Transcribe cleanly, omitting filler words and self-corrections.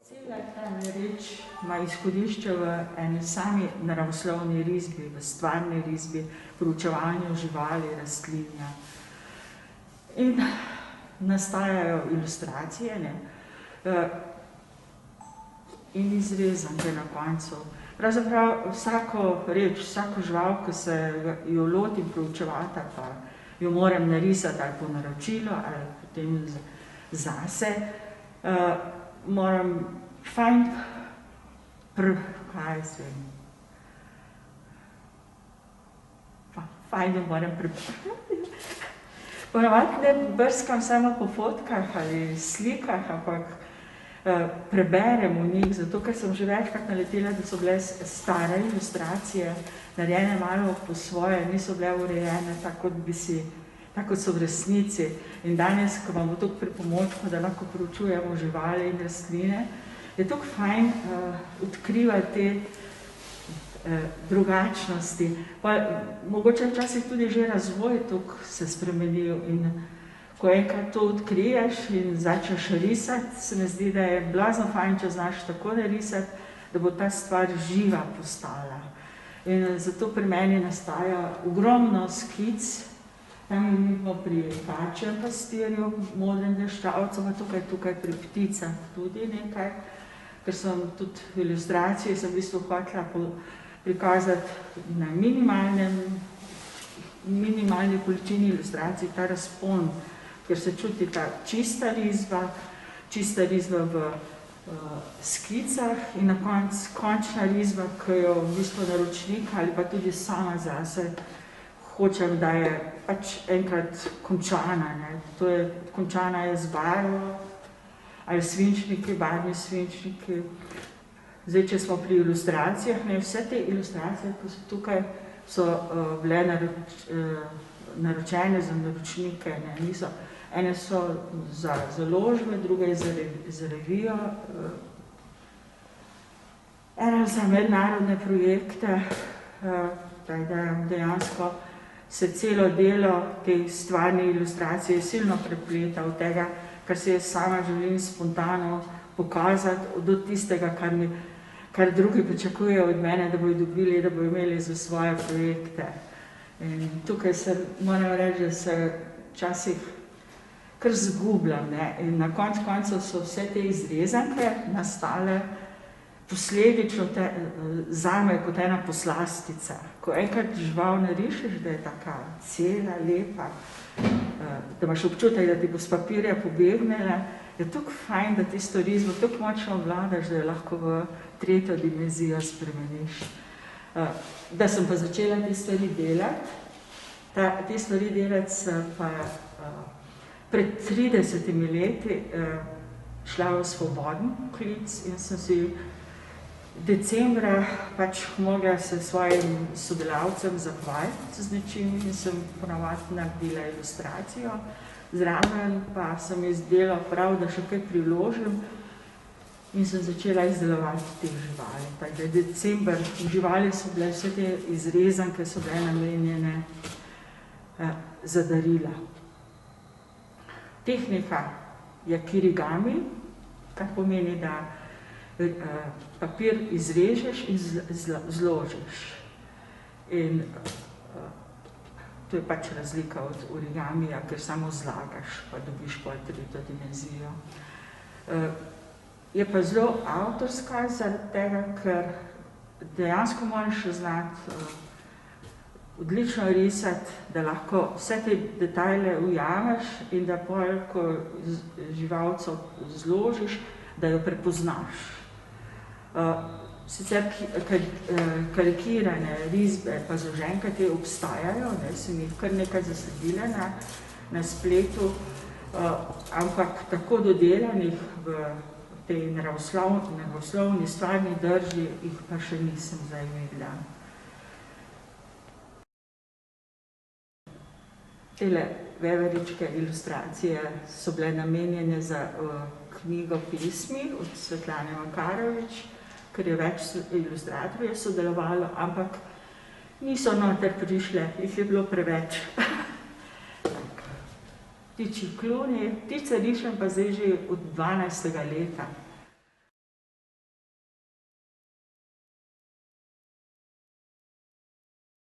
Cela ta reč ima izhodišče v eni sami naravoslovni risbi, v stvarni risbi, proučevanju živali, rastlinja. In nastajajo ilustracije, ne? In izrezanke na koncu. Pravzaprav vsako reč, vsako žival, ko se jo lotim proučevati, pa jo moram narisati ali po naročilu, ali potem zase, moram fajn jo moram prebrati. Ponavadi ne brskam samo po fotkah ali slikah, ampak preberem v njih, zato ker sem že večkrat naletela, da so bile stare ilustracije, narejene malo po svoje, niso bile urejene tako, kot so v resnici. In danes, ko imamo toliko pripomočkov, da lahko proučujemo živali in rastline, je toliko fajn odkrivati te drugačnosti. Mogoče včasih tudi že razvoj toliko se spremenil in ko enkrat to odkriješ in začneš risati, se mi zdi, da je blazno fajn, če znaš tako narisati, da bo ta stvar živa postala. In zato pri meni nastaja ogromno skic, tam imamo pri kačjem pastirju, modrem deščavcu, pa tukaj pri pticah tudi nekaj, ker sem tudi v ilustraciji, sem v bistvu hotela prikazati na minimalni količini ilustracij ta razpon, ker se čuti ta čista risba v skicah in na končna risba, ki jo v bistvu naročnik ali pa tudi sama zase hočem, da je pač enkrat končana. To je končana je z barvo ali svinčniki, barvni svinčniki. Zdaj, če smo pri ilustracijah, vse te ilustracije, ki so tukaj, so bile naročene za naročnike. Ene so za založbe, druge za revijo, ene za mednarodne projekte. Dejansko se celo delo te stvarne ilustracije silno prepleta od tega, kar se jaz sama želim spontano pokazati, do tistega, kar drugi pričakujejo od mene, da bojo dobili, da bojo imeli za svoje projekte. In tukaj se moram reči, da se včasih kar zgubljam. In na koncu so vse te izrezanke nastale posledično zame kot ena poslastica. Ko enkrat žival narišeš, da je taka cela, lepa, da imaš občutek, da ti bo s papirja pobegnila, je toliko fajn, da tisto risbo toliko močno vladaš, da jo lahko v tretjo dimenzijo spremeniš. Da sem pa začela te stvari delati, te stvari delati sem pa pred 30 leti šla v svoboden klic in sem si decembra pač mogla se svojim sodelavcem zahvaliti z nečim in sem ponavadi naredila ilustracijo. Zraven pa sem izdelala prav, da še kaj priložim in sem začela izdelovati te živali. Tako da december živali so bile, vse te izrezanke so bile namenjene za darila. Tehnika je kirigami, kar pomeni, da papir izrežeš in zložiš. In to je pač razlika od origamija, ker samo zlagaš, pa dobiš pol tretjo dimenzijo. Je pa zelo avtorska zaradi tega, ker dejansko moraš znati odlično risati, da lahko vse te detajle ujameš in da pol, ko živalco zložiš, da jo prepoznaš. Sicer karikirane risbe pa zloženke te obstajajo, sem jih kar nekaj zasledila na spletu, ampak tako dodelanih v tej naravoslovni stvarni drži jih pa še nisem zdaj videla. Tele veveričke ilustracije so bile namenjene za knjigo pismi od Svetlane Makarovič, ker je več ilustratorjev sodelovalo, ampak niso noter prišle, jih je bilo preveč. Ptičji kluni, ptice rišem pa zdaj že od 12. leta.